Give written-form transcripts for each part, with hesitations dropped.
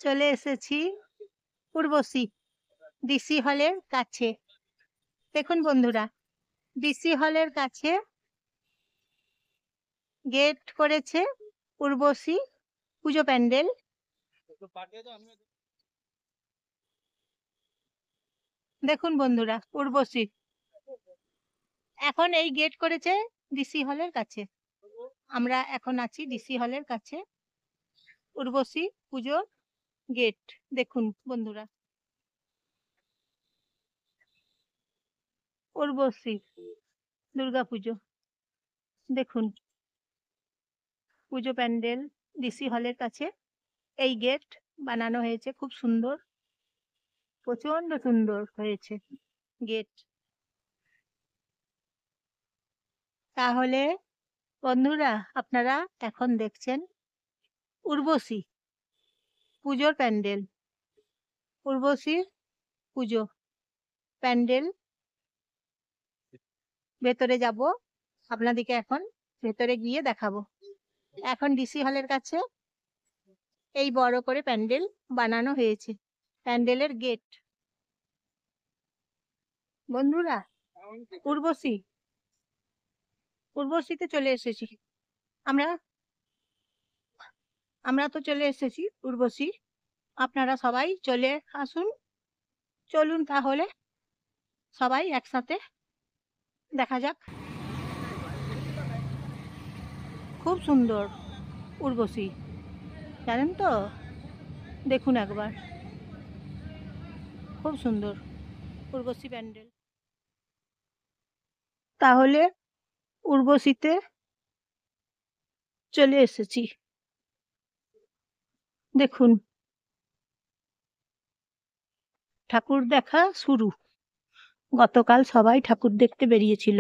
চলে এসেছি উর্বশী ডিসি হলের কাছে। দেখুন বন্ধুরা, ডিসি হলের কাছে গেট করেছে উর্বশী পুজো প্যান্ডেল। দেখুন বন্ধুরা, উর্বশী এখন এই গেট করেছে ডিসি হলের কাছে। আমরা এখন আছি ডিসি হলের কাছে, উর্বশী পুজোর গেট। দেখুন বন্ধুরা, উর্বশী দুর্গাপুজো। দেখুন পুজো প্যান্ডেল ডিসি হলের কাছে এই গেট বানানো হয়েছে, খুব সুন্দর, প্রচন্ড সুন্দর হয়েছে গেট। তাহলে বন্ধুরা, আপনারা এখন দেখছেন উর্বশী পুজোর প্যান্ডেল, উর্বশীর পুজো প্যান্ডেল। ভেতরে যাব, আপনাদেরকে এখন ভেতরে গিয়ে দেখাবো। এখন ডিসি হলের কাছে এই বড় করে প্যান্ডেল বানানো হয়েছে, প্যান্ডেলের গেট। বন্ধুরা, উর্বশীতে চলে এসেছি আমরা আমরা তো চলে এসেছি উর্বশী। আপনারা সবাই চলে আসুন, চলুন তাহলে সবাই একসাথে দেখা যাক। খুব সুন্দর উর্বশী, জানেন তো? দেখুন একবার, খুব সুন্দর উর্বশী প্যান্ডেল। তাহলে উর্বশীতে চলে এসেছি। দেখুন ঠাকুর দেখা শুরু। গতকাল সবাই ঠাকুর দেখতে বেরিয়েছিল,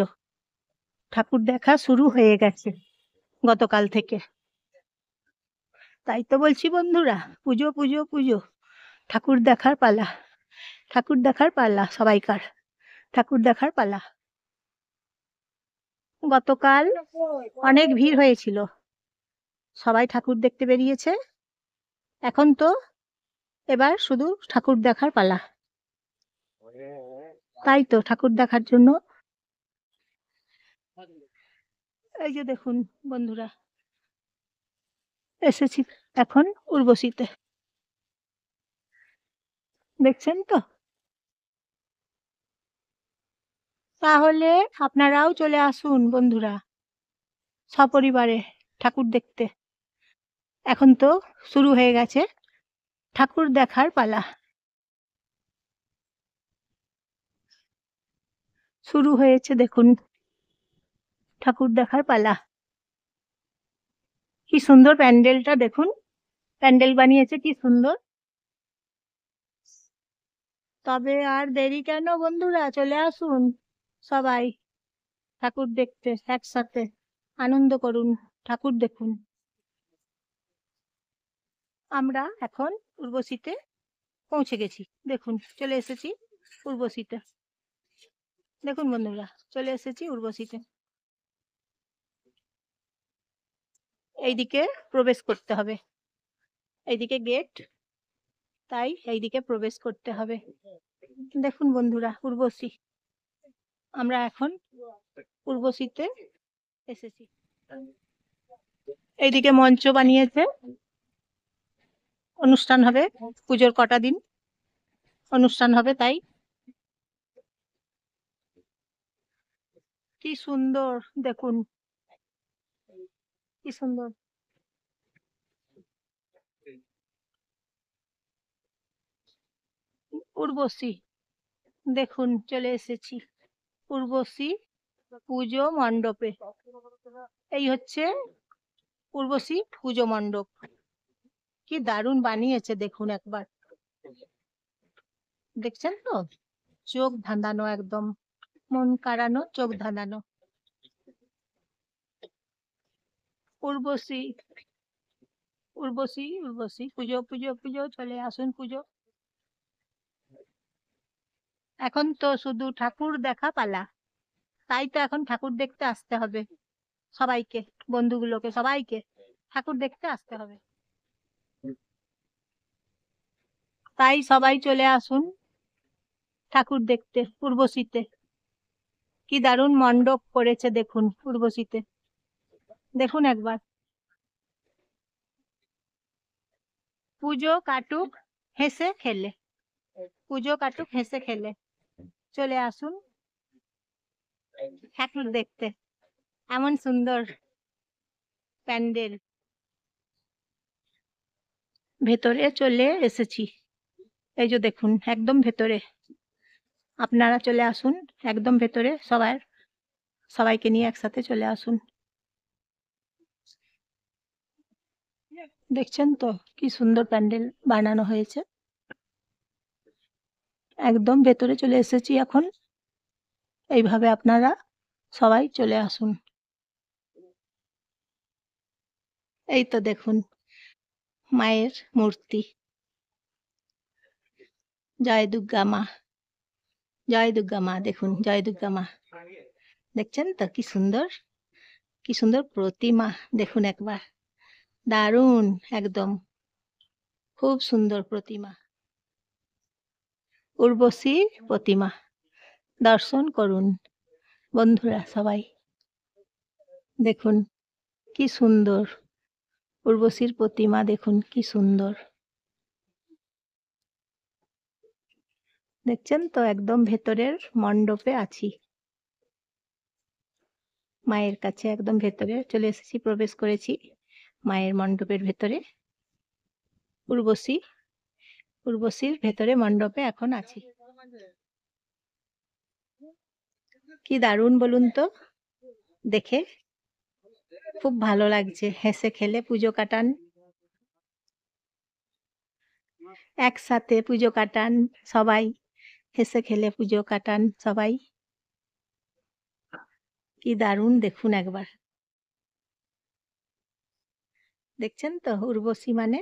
ঠাকুর দেখা শুরু হয়ে গেছে গতকাল থেকে। তাই তো বলছি বন্ধুরা, পুজো পুজো পুজো, ঠাকুর দেখার পালা, ঠাকুর দেখার পালা, সবাইকার ঠাকুর দেখার পালা। গতকাল অনেক ভিড় হয়েছিল, সবাই ঠাকুর দেখতে বেরিয়েছে। এখন তো এবার শুধু ঠাকুর দেখার পালা। তাই তো ঠাকুর দেখার জন্য এই যে দেখুন বন্ধুরা, এসেছি এখন উর্বশীতে। দেখছেন তো? তাহলে আপনারাও চলে আসুন বন্ধুরা, সপরিবারে ঠাকুর দেখতে। এখন তো শুরু হয়ে গেছে ঠাকুর দেখার পালা, শুরু হয়েছে। দেখুন ঠাকুর দেখার পালা। কি সুন্দর প্যান্ডেলটা, দেখুন প্যান্ডেল বানিয়েছে কি সুন্দর। তবে আর দেরি কেন বন্ধুরা, চলে আসুন সবাই ঠাকুর দেখতে, একসাথে আনন্দ করুন, ঠাকুর দেখুন। আমরা এখন উর্বশীতে পৌঁছে গেছি। দেখুন চলে এসেছি উর্বশীতে। দেখুন বন্ধুরা, চলে এসেছি উর্বশীতে। এইদিকে প্রবেশ করতে হবে, এইদিকে গেট, তাই এইদিকে প্রবেশ করতে হবে। দেখুন বন্ধুরা, উর্বশী, আমরা এখন উর্বশীতে এসেছি। এইদিকে মঞ্চ বানিয়েছে, অনুষ্ঠান হবে, পুজোর কটা দিন অনুষ্ঠান হবে, তাই। কি সুন্দর দেখুন, কি সুন্দর। উর্বশী, দেখুন চলে এসেছি উর্বশী পুজো মণ্ডপে। এই হচ্ছে উর্বশী পুজো মণ্ডপ। কি দারুণ বানিয়েছে দেখুন একবার, দেখছেন তো? চোখ ধাঁধানো, একদম মন কাড়ানো, চোখ ধাঁধানো। উর্বশী, উর্বশী, উর্বশী পুজো পুজো পুজো, চলে আসুন পুজো। এখন তো শুধু ঠাকুর দেখা পালা, তাই তো এখন ঠাকুর দেখতে আসতে হবে সবাইকে, বন্ধুগুলোকে সবাইকে ঠাকুর দেখতে আসতে হবে। তাই সবাই চলে আসুন ঠাকুর দেখতে উর্বশীতে। কি দারুণ মণ্ডপ করেছে দেখুন উর্বশীতে, দেখুন একবার। পুজো কাটুক হেসে খেলে, পুজো কাটুক হেসে খেলে, চলে আসুন ঠাকুর দেখতে। এমন সুন্দর প্যান্ডেল। ভেতরে চলে এসেছি, এই যে দেখুন একদম ভেতরে। আপনারা চলে আসুন একদম ভেতরে, সবাইকে নিয়ে একসাথে চলে আসুন। দেখছেন তো কি সুন্দর প্যান্ডেল বানানো হয়েছে। একদম ভেতরে চলে এসেছি এখন। এইভাবে আপনারা সবাই চলে আসুন। এই তো দেখুন মায়ের মূর্তি। জয় দুর্গা মা, জয় দুর্গা মা, দেখুন জয় দুর্গা মা। দেখছেন তো কি সুন্দর, কি সুন্দর প্রতিমা, দেখুন একবার। দারুণ, একদম খুব সুন্দর প্রতিমা। উর্বশীর প্রতিমা দর্শন করুন বন্ধুরা সবাই। দেখুন কি সুন্দর উর্বশীর প্রতিমা, দেখুন কি সুন্দর। দেখছেন তো একদম ভেতরের মণ্ডপে আছি, মায়ের কাছে একদম ভেতরে চলে এসেছি, প্রবেশ করেছি মায়ের মণ্ডপের ভেতরে। উর্বশীর ভেতরে মণ্ডপে এখন আছি। কি দারুণ বলুন তো, দেখে খুব ভালো লাগছে। হেসে খেলে পুজো কাটান, একসাথে পুজো কাটান সবাই, হেসে খেলে পুজো কাটান সবাই। কি দারুণ দেখুন একবার। দেখছেন তো উর্বশী মানে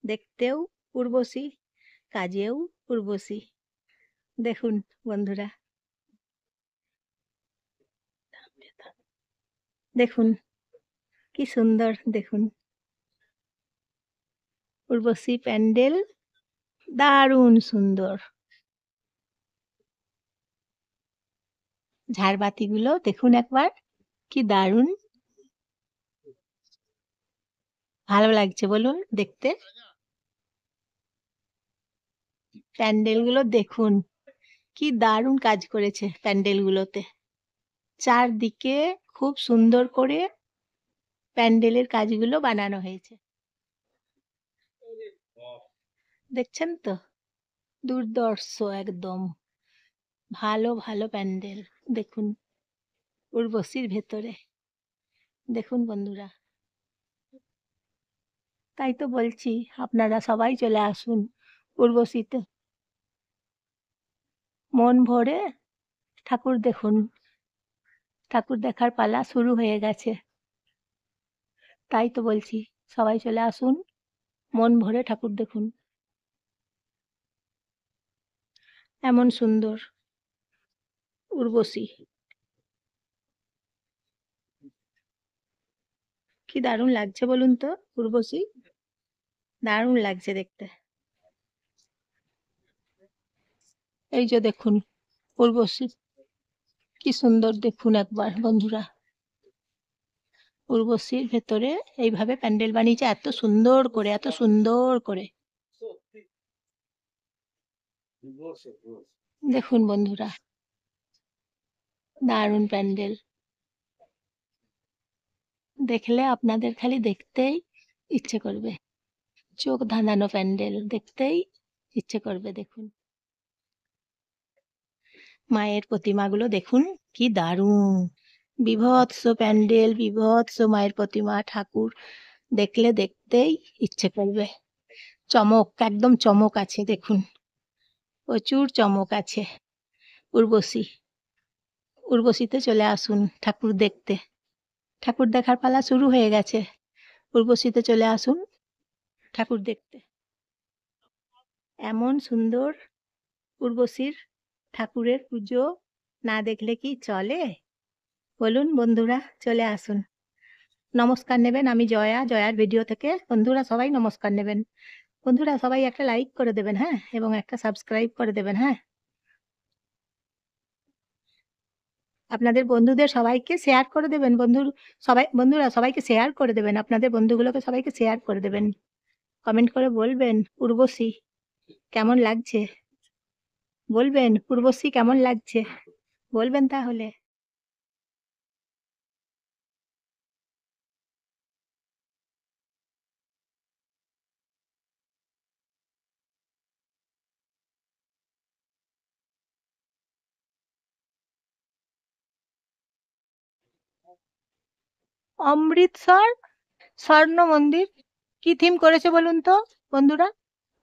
দেখতেও উর্বশী, কাজেও উর্বশী। দেখুন বন্ধুরা, দেখুন কি সুন্দর, দেখুন উর্বশী প্যান্ডেল দারুণ সুন্দর। ঝাড়বাতিগুলো দেখুন একবার, কি দারুণ ভালো লাগছে বলুন দেখতে। প্যান্ডেলগুলো দেখুন কি দারুণ কাজ করেছে প্যান্ডেলগুলোতে। চারদিকে খুব সুন্দর করে প্যান্ডেলের কাজগুলো বানানো হয়েছে। দেখছেন তো দুর্ধর্ষ একদম ভালো ভালো প্যান্ডেল। দেখুন উর্বশীর ভেতরে, দেখুন বন্ধুরা। তাই তো বলছি আপনারা সবাই চলে আসুন উর্বশীতে, মন ভরে ঠাকুর দেখুন। ঠাকুর দেখার পালা শুরু হয়ে গেছে, তাই তো বলছি সবাই চলে আসুন, মন ভরে ঠাকুর দেখুন। এমন সুন্দর উর্বশী, কি দারুণ লাগছে বলুন তো উর্বশী, দারুণ লাগছে দেখতে। এই যে দেখুন উর্বশী কি সুন্দর, দেখুন একবার বন্ধুরা। উর্বশীর ভেতরে এইভাবে প্যান্ডেল বানিয়েছে এত সুন্দর করে, এত সুন্দর করে। দেখুন বন্ধুরা দারুণ প্যান্ডেল, দেখলে আপনাদের খালি দেখতেই ইচ্ছে করবে, চোখ ধাঁধানো প্যান্ডেল, দেখতেই ইচ্ছে করবে। দেখুন মায়ের প্রতিমাগুলো দেখুন কি দারুণ, বীভৎস প্যান্ডেল, বীভৎস মায়ের প্রতিমা, ঠাকুর দেখলে দেখতেই ইচ্ছে করবে। চমক, একদম চমক আছে দেখুন, প্রচুর চমক আছে। উর্বশীতে চলে আসুন ঠাকুর দেখতে, ঠাকুর দেখার পালা শুরু হয়ে গেছে। উর্বশীতে চলে আসুন ঠাকুর দেখতে। এমন সুন্দর উর্বশীর ঠাকুরের পুজো না দেখলে কি চলে বলুন বন্ধুরা, চলে আসুন। নমস্কার নেবেন, আমি জয়ার ভিডিও থেকে বন্ধুরা সবাই নমস্কার নেবেন। বন্ধুরা সবাই একটা লাইক করে দেবেন, হ্যাঁ? এবং একটা সাবস্ক্রাইব করে দেবেন, হ্যাঁ? আপনাদের বন্ধুদের সবাইকে শেয়ার করে দেবেন। বন্ধুরা সবাইকে শেয়ার করে দেবেন। আপনাদের বন্ধুগুলোকে সবাইকে শেয়ার করে দেবেন। কমেন্ট করে বলবেন, "উর্বশী কেমন লাগছে?" বলবেন, "উর্বশী কেমন লাগছে?" বলবেন তাহলে। অমৃতসর স্বর্ণ মন্দির কি থিম করেছে বলুন তো বন্ধুরা?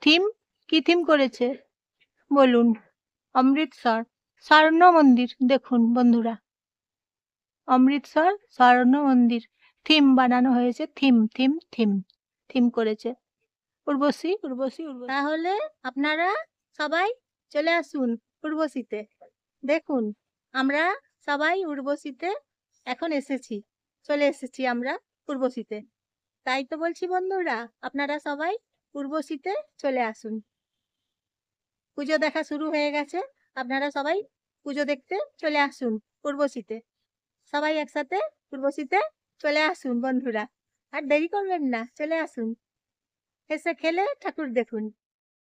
থিম কি থিম করেছে বলুন? অমৃতসর স্বর্ণ মন্দির দেখুন বন্ধুরা। অমৃতসর স্বর্ণ মন্দির থিম বানানো হয়েছে। থিম থিম থিম থিম করেছে উর্বশী উর্বশী উর্বশী। তাহলে আপনারা সবাই চলে আসুন উর্বশীতে। দেখুন আমরা সবাই উর্বশীতে এখন এসেছি, চলে এসেছি আমরা উর্বশীতে। তাই তো বলছি বন্ধুরা, আপনারা সবাই উর্বশীতে চলে আসুন। পুজো দেখা শুরু হয়ে গেছে, আপনারা সবাই পুজো দেখতে চলে আসুন উর্বশীতে। সবাই একসাথে উর্বশীতে চলে আসুন বন্ধুরা, আর দেরি করবেন না, চলে আসুন। এসে খেলে ঠাকুর দেখুন।